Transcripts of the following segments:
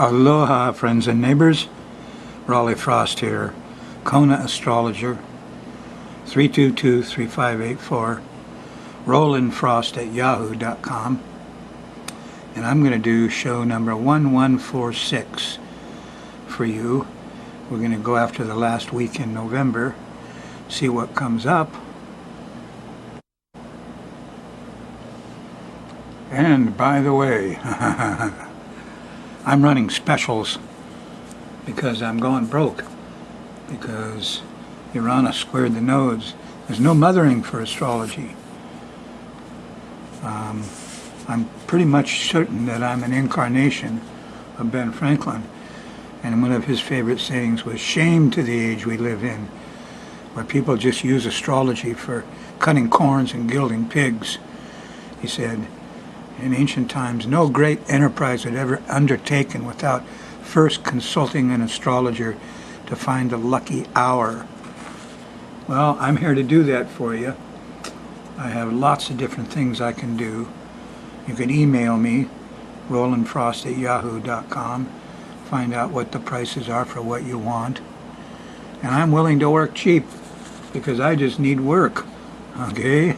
Aloha, friends and neighbors. Rollin Frost here, Kona Astrologer, 322-3584, Rollin Frost at yahoo.com. And I'm going to do show number 1146 for you. We're going to go after the last week in November, see what comes up. And by the way, I'm running specials because I'm going broke, because Uranus squared the nodes. There's no mothering for astrology. I'm pretty much certain that I'm an incarnation of Ben Franklin, and one of his favorite sayings was, "Shame to the age we live in, where people just use astrology for cutting corns and gilding pigs." He said, in ancient times, no great enterprise had ever undertaken without first consulting an astrologer to find a lucky hour. Well, I'm here to do that for you. I have lots of different things I can do. You can email me, rollinfrost at yahoo.com, find out what the prices are for what you want. And I'm willing to work cheap, because I just need work, okay?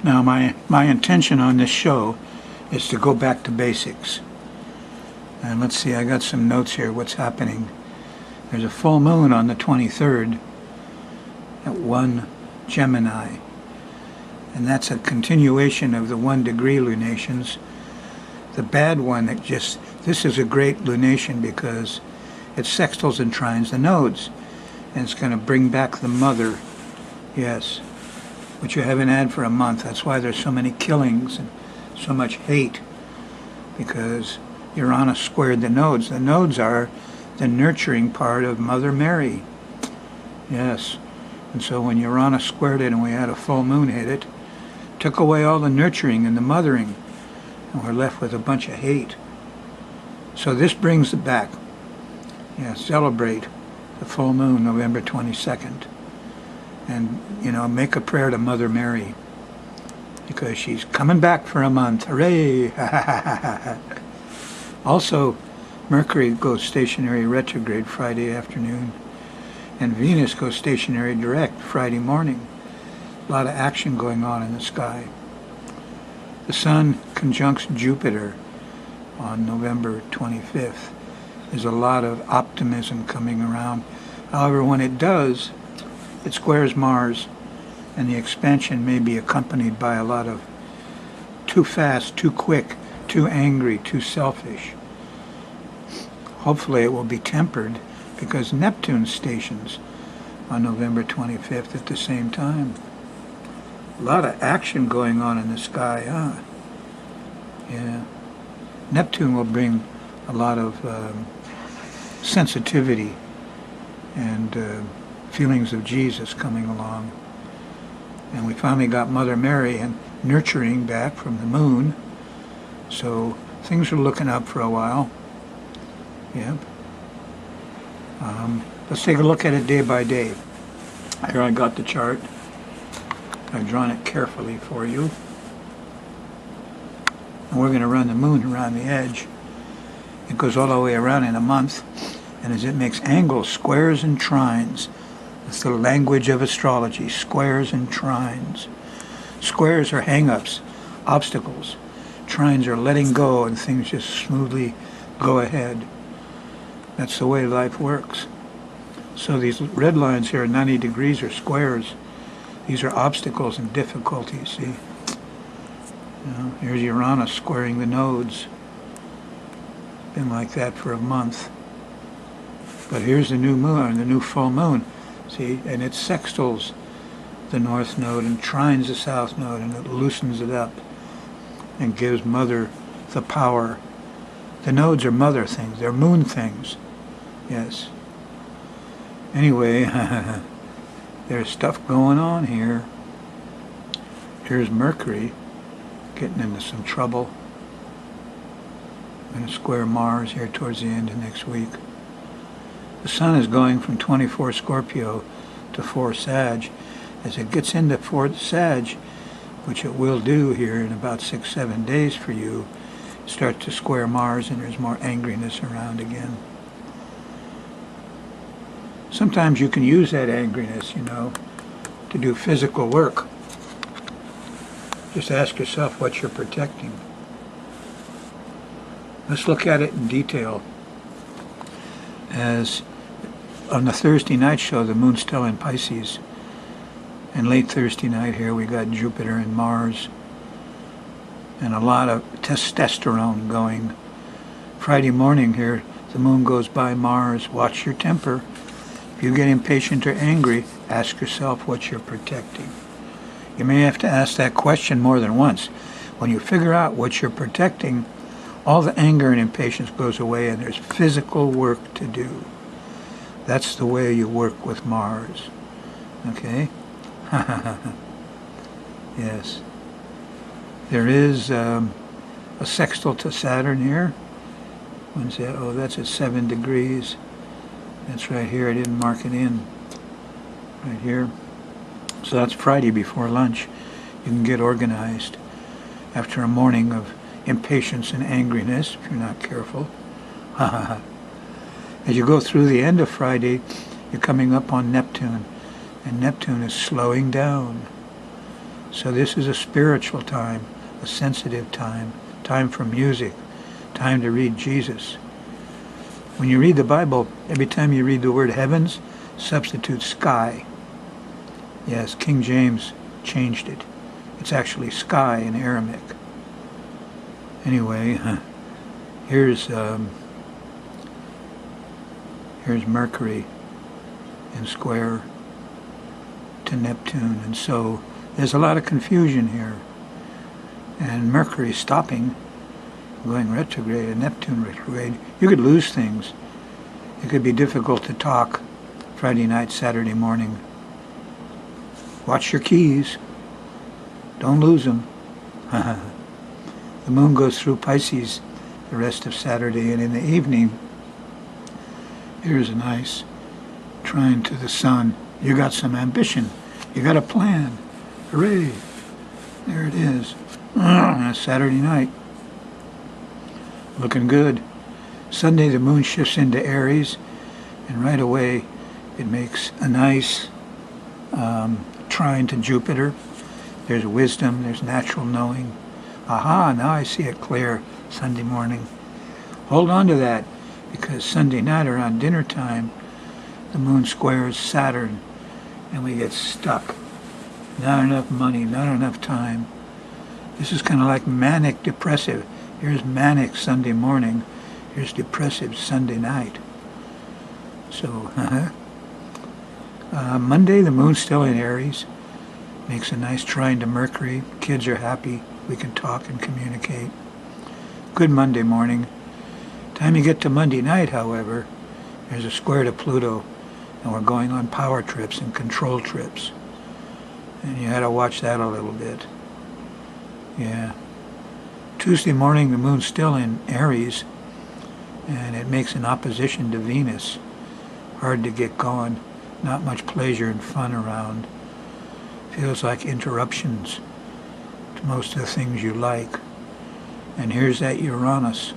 Now, my intention on this show is to go back to basics. And let's see, I got some notes here, what's happening. There's a full moon on the 23rd at 1 Gemini. And that's a continuation of the 1 degree lunations. The bad one, this is a great lunation because it sextiles and trines the nodes. And it's going to bring back the mother, yes, which you haven't had for a month. That's why there's so many killings and so much hate, because Uranus squared the nodes. The nodes are the nurturing part of Mother Mary. Yes. And so when Uranus squared it and we had a full moon hit it, took away all the nurturing and the mothering, and we're left with a bunch of hate. So this brings it back. Yeah, celebrate the full moon, November 22nd. And, make a prayer to Mother Mary, because she's coming back for a month. Hooray! Also, Mercury goes stationary retrograde Friday afternoon, and Venus goes stationary direct Friday morning. A lot of action going on in the sky. The Sun conjuncts Jupiter on November 25th. There's a lot of optimism coming around. However, when it does, it squares Mars, and the expansion may be accompanied by a lot of too fast, too quick, too angry, too selfish. Hopefully it will be tempered, because Neptune stations on November 25th at the same time. A lot of action going on in the sky, huh? Yeah. Neptune will bring a lot of sensitivity and feelings of Jesus coming along. And we finally got Mother Mary and nurturing back from the moon. So things are looking up for a while. Yep. Let's take a look at it day by day. Here I got the chart. I've drawn it carefully for you. And we're going to run the moon around the edge. It goes all the way around in a month. And as it makes angles, squares and trines, it's the language of astrology, squares and trines. Squares are hang-ups, obstacles. Trines are letting go and things just smoothly go ahead. That's the way life works. So these red lines here, 90 degrees, are squares. These are obstacles and difficulties, see? Here's Uranus squaring the nodes. Been like that for a month. But here's the new moon, the new full moon. See, and it sextiles the north node and trines the south node, and it loosens it up and gives Mother the power. The nodes are mother things, they're moon things. Yes. Anyway, there's stuff going on here. Here's Mercury getting into some trouble. I'm going to square Mars here towards the end of next week. The Sun is going from 24 Scorpio to 4 Sag. As it gets into 4 Sag, which it will do here in about 6-7 days for you, starts to square Mars, and there's more angriness around again. Sometimes you can use that angriness, to do physical work. Just ask yourself what you're protecting. Let's look at it in detail. As on the Thursday night show, the moon's still in Pisces. And late Thursday night here, we got Jupiter and Mars. And a lot of testosterone going. Friday morning here, the moon goes by Mars. Watch your temper. If you get impatient or angry, ask yourself what you're protecting. You may have to ask that question more than once. When you figure out what you're protecting, all the anger and impatience goes away, and there's physical work to do. That's the way you work with Mars. Okay? Yes. There is a sextile to Saturn here. When's that? Oh, that's at 7 degrees. That's right here. I didn't mark it in. Right here. So that's Friday before lunch. You can get organized after a morning of impatience and angriness, if you're not careful. As you go through the end of Friday, you're coming up on Neptune, and Neptune is slowing down. So this is a spiritual time, a sensitive time, time for music, time to read Jesus. When you read the Bible, every time you read the word heavens, substitute sky. Yes, King James changed it. It's actually sky in Aramaic. Anyway, here's Mercury in square to Neptune, and so there's a lot of confusion here. And Mercury stopping, going retrograde, and Neptune retrograde. You could lose things. It could be difficult to talk Friday night, Saturday morning. Watch your keys. Don't lose them. The moon goes through Pisces the rest of Saturday, and in the evening, here's a nice trine to the sun. You got some ambition. You got a plan. Hooray. There it is. Saturday night. Looking good. Sunday, the moon shifts into Aries, and right away, it makes a nice trine to Jupiter. There's wisdom, there's natural knowing. Aha, now I see it clear Sunday morning. Hold on to that, because Sunday night around dinner time, the moon squares Saturn, and we get stuck. Not enough money, not enough time. This is kind of like manic depressive. Here's manic Sunday morning, here's depressive Sunday night. So, Monday, the moon's still in Aries. Makes a nice trine to Mercury. Kids are happy. We can talk and communicate. Good Monday morning. Time you get to Monday night, however, there's a square to Pluto, and we're going on power trips and control trips. And you had to watch that a little bit. Yeah. Tuesday morning, the moon's still in Aries, and it makes an opposition to Venus. Hard to get going. Not much pleasure and fun around. Feels like interruptions to most of the things you like. And here's that Uranus.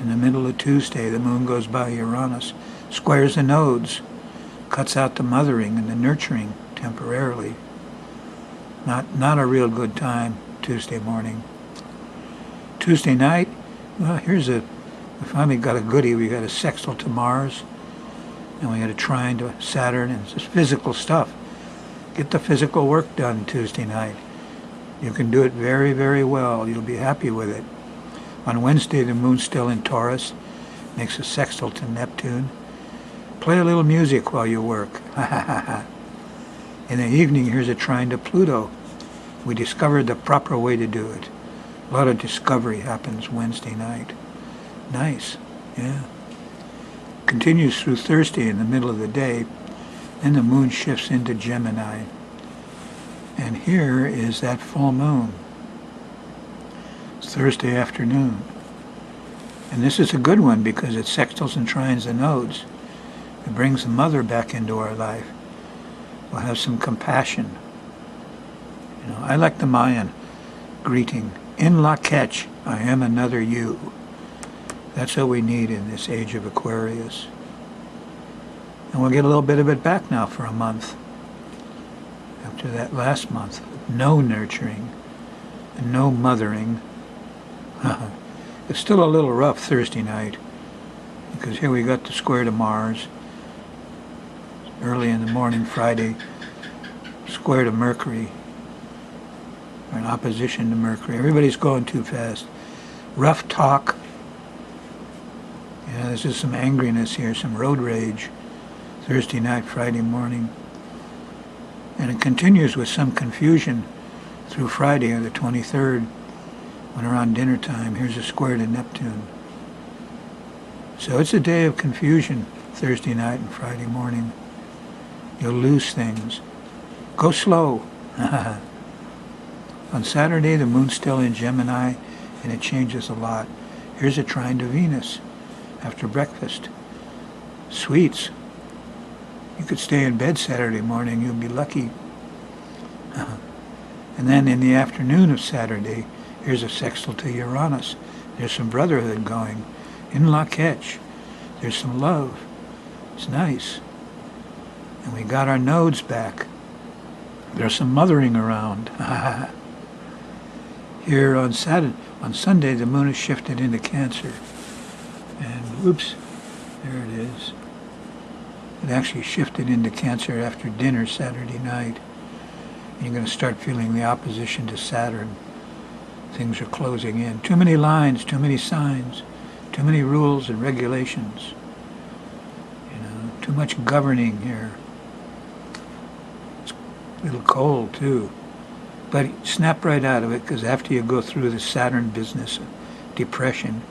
In the middle of Tuesday, the moon goes by Uranus, squares the nodes, cuts out the mothering and the nurturing temporarily. Not a real good time Tuesday morning. Tuesday night, well, we finally got a goodie. We got a sextile to Mars, and we got a trine to Saturn, and it's just physical stuff. Get the physical work done Tuesday night. You can do it very, very well. You'll be happy with it. On Wednesday, the moon's still in Taurus, makes a sextile to Neptune. Play a little music while you work. In the evening, here's a trine to Pluto. We discovered the proper way to do it. A lot of discovery happens Wednesday night. Nice, yeah. Continues through Thursday in the middle of the day. Then the moon shifts into Gemini. And here is that full moon. It's Thursday afternoon. And this is a good one because it sextiles and trines the nodes. It brings the mother back into our life. We'll have some compassion. I like the Mayan greeting. In la catch. I am another you. That's what we need in this age of Aquarius. And we'll get a little bit of it back now for a month. After that last month, no nurturing and no mothering. It's still a little rough Thursday night, because here we got the square to Mars. Early in the morning, Friday, square to Mercury, or in opposition to Mercury. Everybody's going too fast. Rough talk. There's just some angriness here, some road rage. Thursday night, Friday morning. And it continues with some confusion through Friday on the 23rd, when around dinner time, here's a square to Neptune. So it's a day of confusion, Thursday night and Friday morning. You'll lose things. Go slow. On Saturday, the moon's still in Gemini, and it changes a lot. Here's a trine to Venus after breakfast. Sweets. You could stay in bed Saturday morning, you'll be lucky. And then in the afternoon of Saturday, here's a sextile to Uranus. There's some brotherhood going. In La Ketch, there's some love. It's nice. And we got our nodes back. There's some mothering around. Here on Sunday, the moon is shifted into Cancer. And whoops, there it is. It actually shifted into Cancer after dinner Saturday night. And you're going to start feeling the opposition to Saturn. Things are closing in. Too many lines, too many signs, too many rules and regulations. Too much governing here. It's a little cold too. But snap right out of it, because after you go through the Saturn business, depression,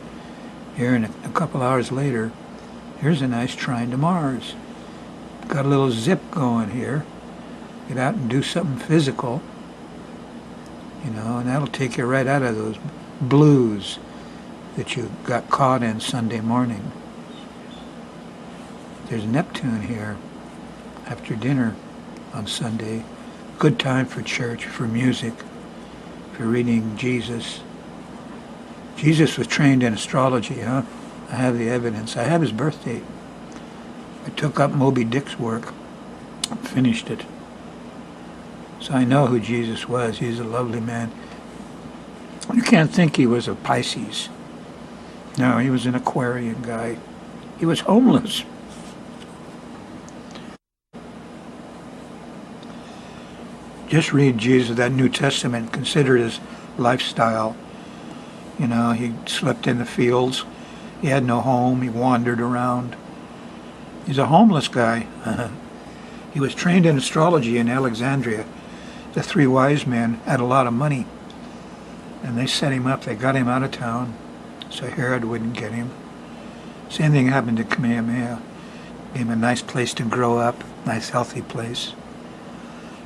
here in a couple hours later, here's a nice trine to Mars. Got a little zip going here. Get out and do something physical, and that'll take you right out of those blues that you got caught in Sunday morning. There's Neptune here after dinner on Sunday. Good time for church, for music, for reading Jesus. Jesus was trained in astrology, huh? I have the evidence. I have his birth date. I took up Moby Dick's work, finished it. So I know who Jesus was. He's a lovely man. You can't think he was a Pisces. No, he was an Aquarian guy. He was homeless. Just read Jesus, that New Testament, consider his lifestyle. He slept in the fields. He had no home. He wandered around. He's a homeless guy. He was trained in astrology in Alexandria. The three wise men had a lot of money, and they set him up. They got him out of town so Herod wouldn't get him. Same thing happened to Kamehameha. Gave him a nice place to grow up, nice healthy place.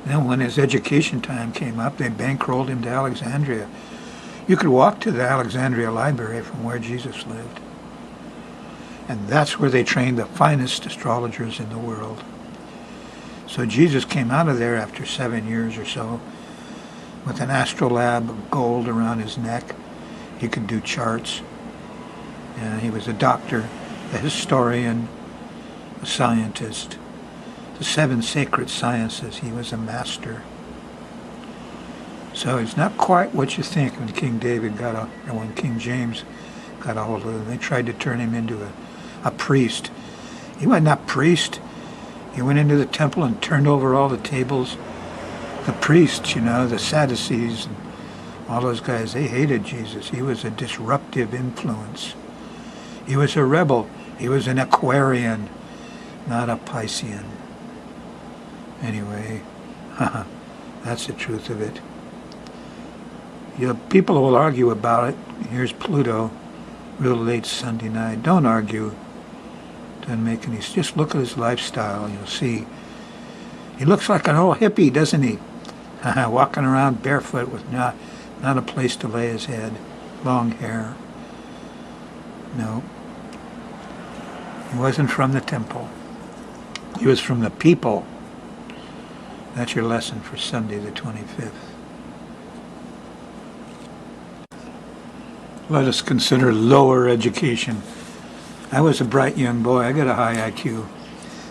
Then when his education time came up, they bankrolled him to Alexandria. You could walk to the Alexandria Library from where Jesus lived. And that's where they trained the finest astrologers in the world. So Jesus came out of there after 7 years or so with an astrolabe of gold around his neck. He could do charts. And he was a doctor, a historian, a scientist. The 7 sacred sciences, he was a master. So it's not quite what you think when King David or when King James got a hold of him. They tried to turn him into a priest. He wasn't a priest. He went into the temple and turned over all the tables. The priests, the Sadducees, and all those guys, they hated Jesus. He was a disruptive influence. He was a rebel. He was an Aquarian, not a Piscean. Anyway, that's the truth of it. People will argue about it. Here's Pluto, real late Sunday night. Don't argue. Doesn't make any. Just look at his lifestyle. You'll see. He looks like an old hippie, doesn't he? Walking around barefoot with not a place to lay his head. Long hair. No. He wasn't from the temple. He was from the people. That's your lesson for Sunday the 25th. let us consider lower education. I was a bright young boy. I got a high IQ.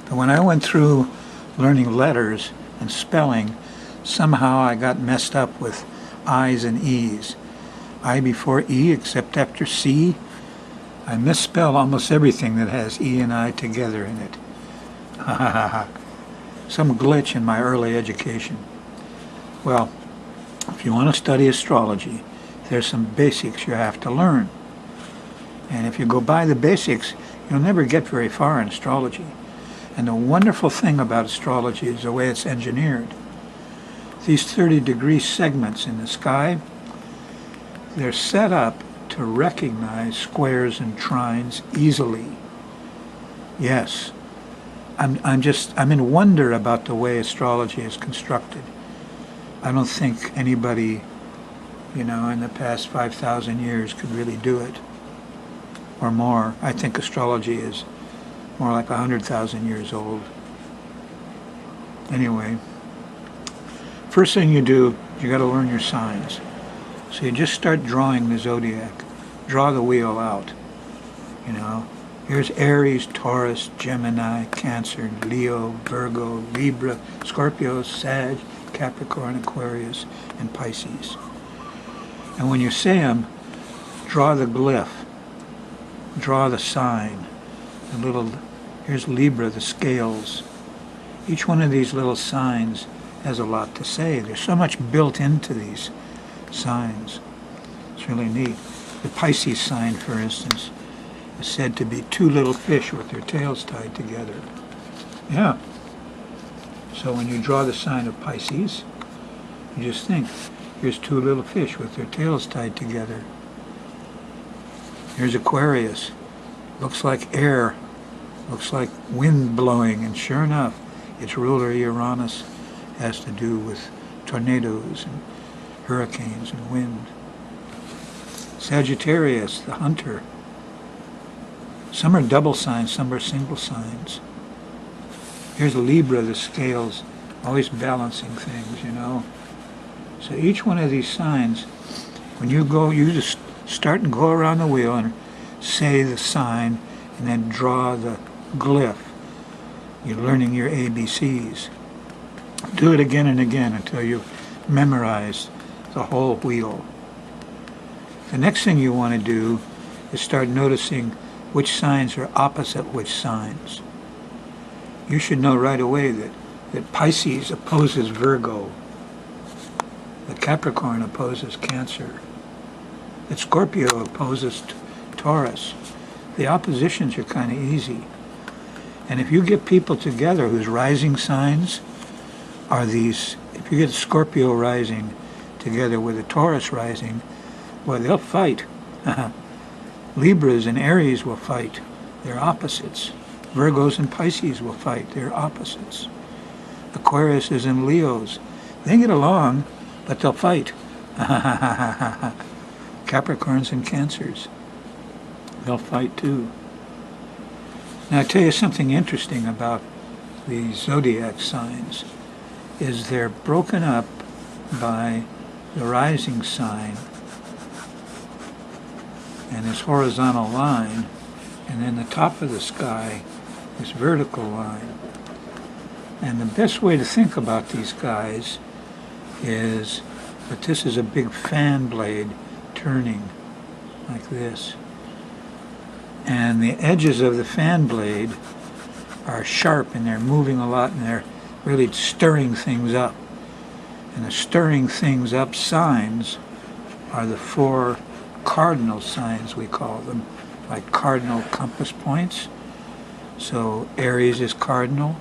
But when I went through learning letters and spelling, somehow I got messed up with I's and E's. I before E except after C. I misspell almost everything that has E and I together in it. Ha ha ha ha. Some glitch in my early education. Well, if you want to study astrology, there's some basics you have to learn. And if you go by the basics, you'll never get very far in astrology. And the wonderful thing about astrology is the way it's engineered. These 30-degree segments in the sky, they're set up to recognize squares and trines easily. Yes, I'm in wonder about the way astrology is constructed. I don't think anybody, in the past 5,000 years could really do it, or more. I think astrology is more like 100,000 years old. Anyway, first thing you do, you got to learn your signs. So you just start drawing the zodiac. Draw the wheel out. Here's Aries, Taurus, Gemini, Cancer, Leo, Virgo, Libra, Scorpio, Sag, Capricorn, Aquarius, and Pisces. And when you say them, draw the glyph. Draw the sign. Here's Libra, the scales. Each one of these little signs has a lot to say. There's so much built into these signs. It's really neat. The Pisces sign, for instance, is said to be two little fish with their tails tied together. Yeah. So when you draw the sign of Pisces, you just think, here's two little fish with their tails tied together. Here's Aquarius. Looks like air. Looks like wind blowing. And sure enough, its ruler Uranus has to do with tornadoes and hurricanes and wind. Sagittarius, the hunter. Some are double signs, some are single signs. Here's Libra, the scales, always balancing things, So each one of these signs, when you go, you just start and go around the wheel and say the sign and then draw the glyph. You're learning your ABCs. Do it again and again until you've memorized the whole wheel. The next thing you want to do is start noticing which signs are opposite which signs. You should know right away that Pisces opposes Virgo, that Capricorn opposes Cancer, that Scorpio opposes Taurus. The oppositions are kind of easy. And if you get people together whose rising signs are these, if you get Scorpio rising together with a Taurus rising, well, they'll fight. Libras and Aries will fight. They're opposites. Virgos and Pisces will fight. They're opposites. Aquarius and Leos. They get along, but they'll fight. Capricorns and Cancers. They'll fight too. Now, I'll tell you something interesting about the zodiac signs is they're broken up by the rising sign and this horizontal line, and then the top of the sky, this vertical line. And the best way to think about these guys is that this is a big fan blade turning like this. And the edges of the fan blade are sharp and they're moving a lot and they're really stirring things up. And the stirring things up signs are the four cardinal signs, we call them, like cardinal compass points. So Aries is cardinal,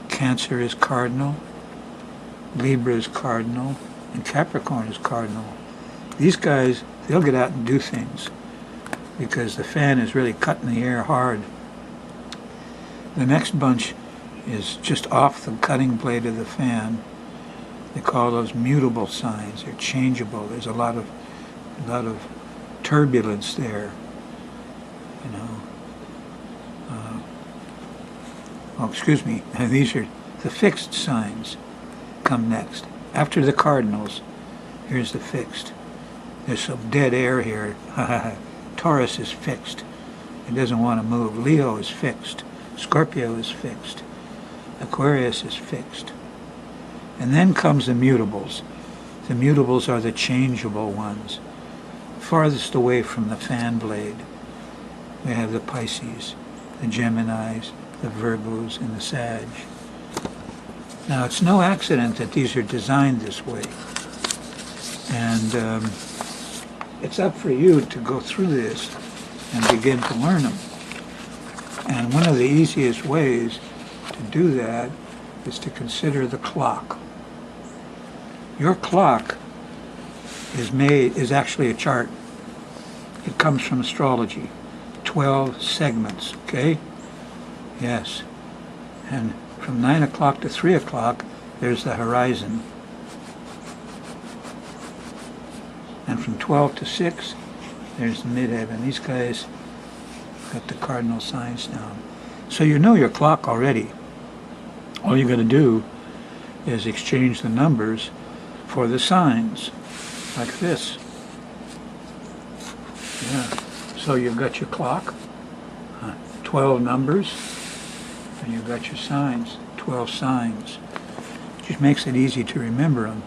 Cancer is cardinal, Libra is cardinal, and Capricorn is cardinal. These guys, they'll get out and do things because the fan is really cutting the air hard. The next bunch is just off the cutting blade of the fan. They call those mutable signs. They're changeable. There's a lot of turbulence there. Excuse me. These are the fixed signs. Come next. After the cardinals, here's the fixed. There's some dead air here. Taurus is fixed. It doesn't want to move. Leo is fixed. Scorpio is fixed. Aquarius is fixed. And then comes the mutables. The mutables are the changeable ones. Farthest away from the fan blade, we have the Pisces, the Geminis, the Virgos, and the Sag. Now, it's no accident that these are designed this way. And it's up for you to go through this and begin to learn them. And one of the easiest ways to do that is to consider the clock. Your clock is actually a chart. It comes from astrology. 12 segments, okay? Yes. And from 9 o'clock to 3 o'clock, there's the horizon. And from 12 to 6, there's the midheaven. These guys got the cardinal signs down. So you know your clock already. All you got to do is exchange the numbers for the signs, like this. Yeah. So you've got your clock, 12 numbers, and you've got your signs, 12 signs. It just makes it easy to remember them.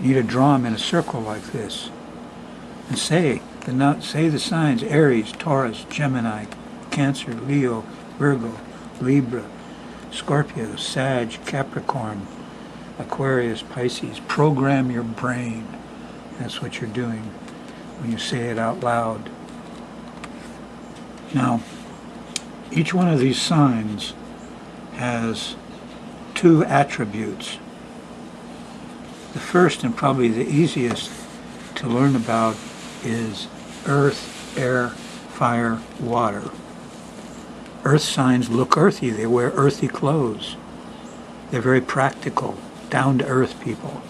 You need to draw them in a circle like this, and say the signs: Aries, Taurus, Gemini, Cancer, Leo, Virgo, Libra, Scorpio, Sag, Capricorn, Aquarius, Pisces. Program your brain. That's what you're doing when you say it out loud. Now, each one of these signs has 2 attributes. The first and probably the easiest to learn about is earth, air, fire, water. Earth signs look earthy. They wear earthy clothes. They're very practical, down-to-earth people.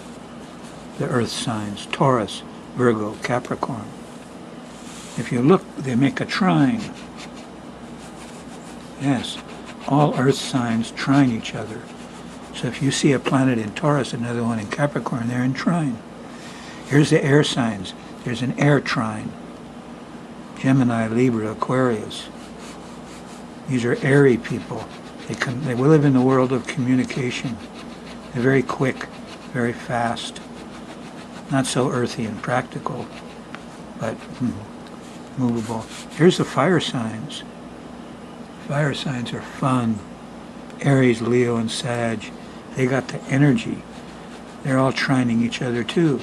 The earth signs: Taurus, Virgo, Capricorn. If you look, they make a trine. Yes, all earth signs trine each other. So if you see a planet in Taurus, another one in Capricorn, they're in trine. Here's the air signs. There's an air trine. Gemini, Libra, Aquarius. These are airy people. They live in the world of communication. They're very quick, very fast. Not so earthy and practical, but movable. Here's the fire signs. Fire signs are fun. Aries, Leo, and Sag. They got the energy. They're all trining each other too.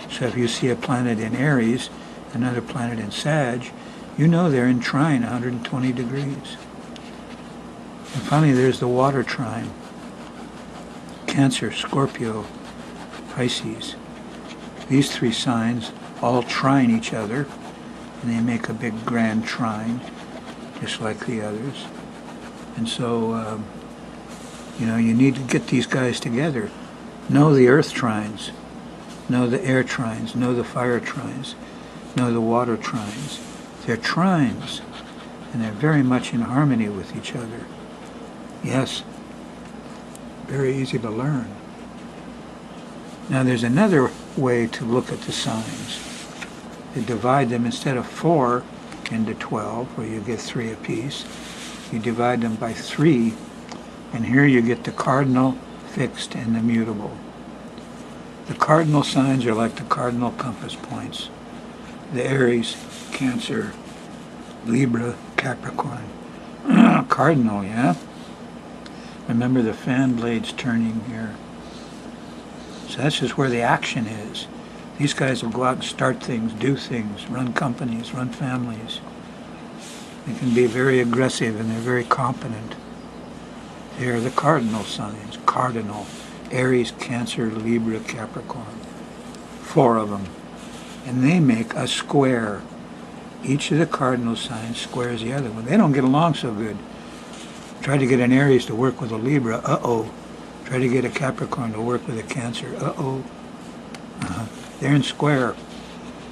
So if you see a planet in Aries, another planet in Sag, you know they're in trine 120 degrees. And finally there's the water trine. Cancer, Scorpio, Pisces. These 3 signs all trine each other, and they make a big grand trine, just like the others. And so, you need to get these guys together. Know the earth trines, know the air trines, know the fire trines, know the water trines. They're trines, and they're very much in harmony with each other. Yes, very easy to learn. Now there's another way to look at the signs. You divide them, instead of 4 into 12, where you get 3 apiece, you divide them by 3, and here you get the cardinal, fixed, and the mutable. The cardinal signs are like the cardinal compass points. The Aries, Cancer, Libra, Capricorn. Cardinal, yeah? Remember the fan blades turning here. So that's just where the action is. These guys will go out and start things, do things, run companies, run families. They can be very aggressive, and they're very competent. They are the cardinal signs. Cardinal. Aries, Cancer, Libra, Capricorn. 4 of them. And they make a square. Each of the cardinal signs squares the other one. They don't get along so good. Try to get an Aries to work with a Libra. Uh-oh. Try to get a Capricorn to work with a Cancer. Uh-oh. They're in square.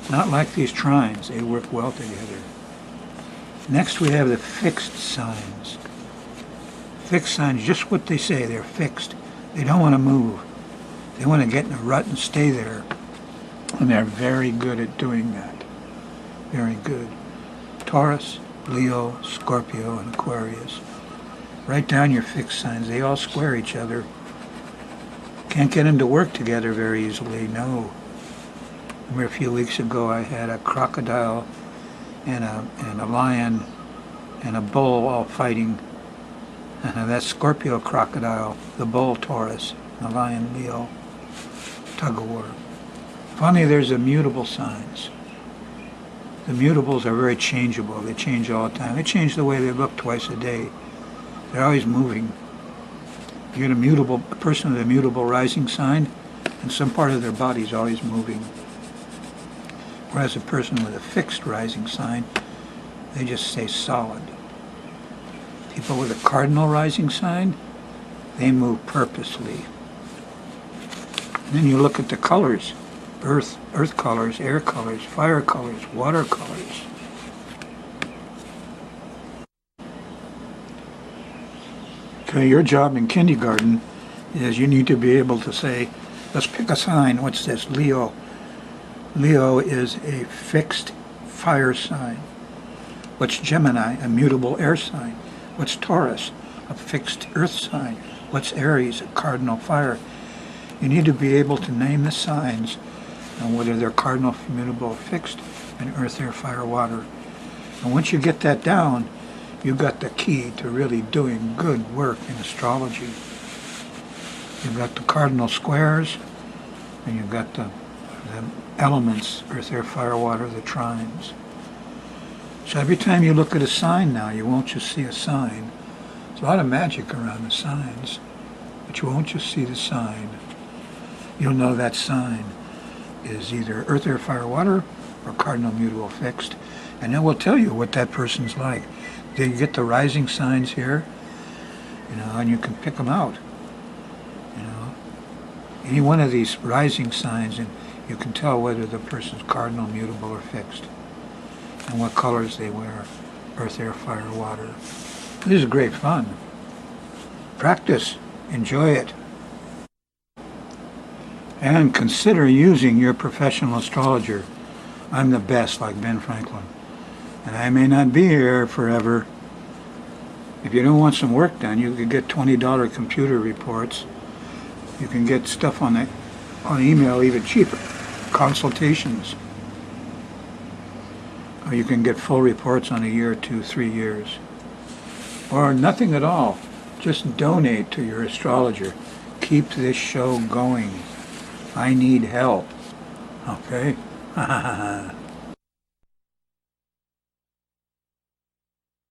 Not like these trines. They work well together. Next we have the fixed signs. Fixed signs, just what they say. They're fixed. They don't want to move. They want to get in a rut and stay there. And they're very good at doing that. Very good. Taurus, Leo, Scorpio, and Aquarius. Write down your fixed signs. They all square each other. Can't get them to work together very easily, no. Remember a few weeks ago I had a crocodile and a lion and a bull all fighting. That's Scorpio crocodile, the bull Taurus, the lion Leo, tug of war. Finally, there's the mutable signs. The mutables are very changeable. They change all the time. They change the way they look twice a day. They're always moving. You get a person with a mutable rising sign, and some part of their body is always moving. Whereas a person with a fixed rising sign, they just stay solid. People with a cardinal rising sign, they move purposely. And then you look at the colors. Earth colors, air colors, fire colors, water colors. Okay, your job in kindergarten is you need to be able to say, let's pick a sign. What's this? Leo. Leo is a fixed fire sign. What's Gemini? A mutable air sign. What's Taurus? A fixed earth sign. What's Aries? A cardinal fire. You need to be able to name the signs and whether they're cardinal, mutable, fixed, and earth, air, fire, water. And once you get that down, you got the key to really doing good work in astrology. You've got the cardinal squares, and you've got the elements, earth, air, fire, water, the trines. So every time you look at a sign now, you won't just see a sign. There's a lot of magic around the signs, but you won't just see the sign. You'll know that sign is either earth, air, fire, water, or cardinal, mutable, fixed, and it will tell you what that person's like. You get the rising signs here, and you can pick them out. Any one of these rising signs, and you can tell whether the person's cardinal, mutable, or fixed, and what colors they wear, earth, air, fire, water. This is great fun. Practice. Enjoy it. And consider using your professional astrologer. I'm the best, like Ben Franklin. And I may not be here forever. If you don't want some work done, you can get $20 computer reports. You can get stuff on email even cheaper. Consultations. Or you can get full reports on a year, 2, 3 years. Or nothing at all. Just donate to your astrologer. Keep this show going. I need help. Okay?